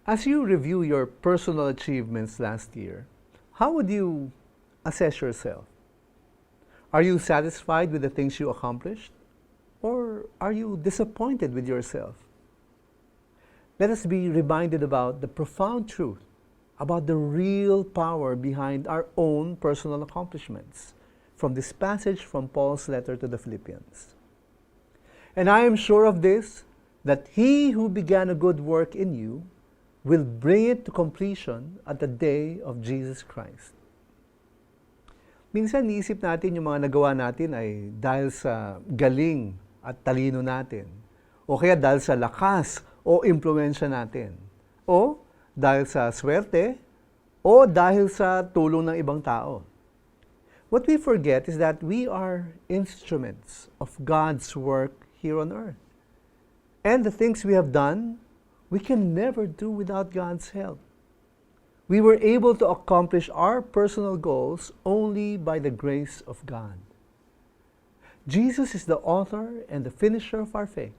As you review your personal achievements last year, how would you assess yourself? Are you satisfied with the things you accomplished? Or are you disappointed with yourself? Let us be reminded about the profound truth, about the real power behind our own personal accomplishments from this passage from Paul's letter to the Philippians. And I am sure of this, that he who began a good work in you will bring it to completion at the day of Jesus Christ. Minsan niisip natin yung mga nagawa natin ay dahil sa galing at talino natin, o kaya dahil sa lakas o impluwensya natin, o dahil sa swerte, o dahil sa tulong ng ibang tao. What we forget is that we are instruments of God's work here on earth. And the things we have done, we can never do without God's help. We were able to accomplish our personal goals only by the grace of God. Jesus is the author and the finisher of our faith.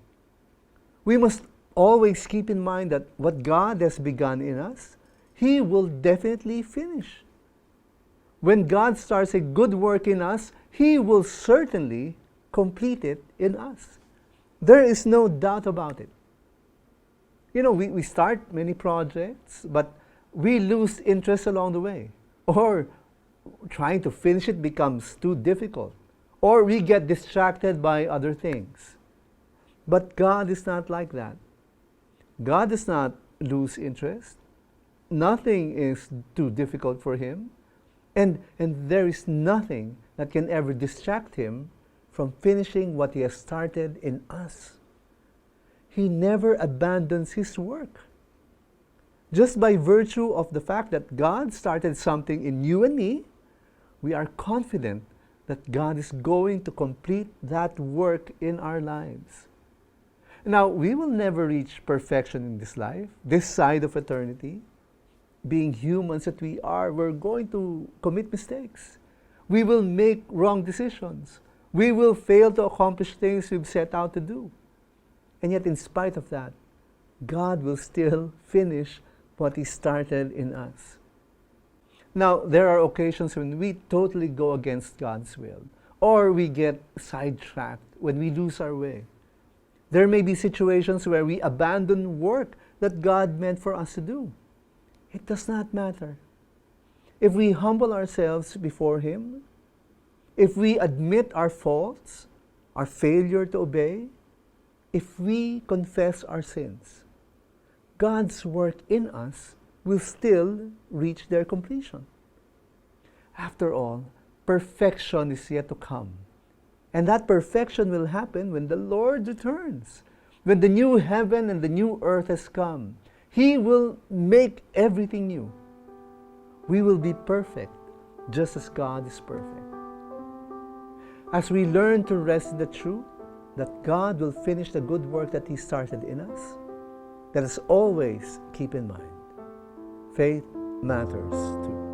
We must always keep in mind that what God has begun in us, He will definitely finish. When God starts a good work in us, He will certainly complete it in us. There is no doubt about it. You know, we start many projects, but we lose interest along the way. Or trying to finish it becomes too difficult. Or we get distracted by other things. But God is not like that. God does not lose interest. Nothing is too difficult for Him. And there is nothing that can ever distract Him from finishing what He has started in us. He never abandons His work. Just by virtue of the fact that God started something in you and me, we are confident that God is going to complete that work in our lives. Now, we will never reach perfection in this life, this side of eternity. Being humans that we are, we're going to commit mistakes. We will make wrong decisions. We will fail to accomplish things we've set out to do. And yet, in spite of that, God will still finish what He started in us. Now, there are occasions when we totally go against God's will, or we get sidetracked, when we lose our way. There may be situations where we abandon work that God meant for us to do. It does not matter. If we humble ourselves before Him, if we admit our faults, our failure to obey, if we confess our sins, God's work in us will still reach their completion. After all, perfection is yet to come. And that perfection will happen when the Lord returns. When the new heaven and the new earth has come, He will make everything new. We will be perfect, just as God is perfect. As we learn to rest in the truth that God will finish the good work that He started in us, let us always keep in mind, faith matters too.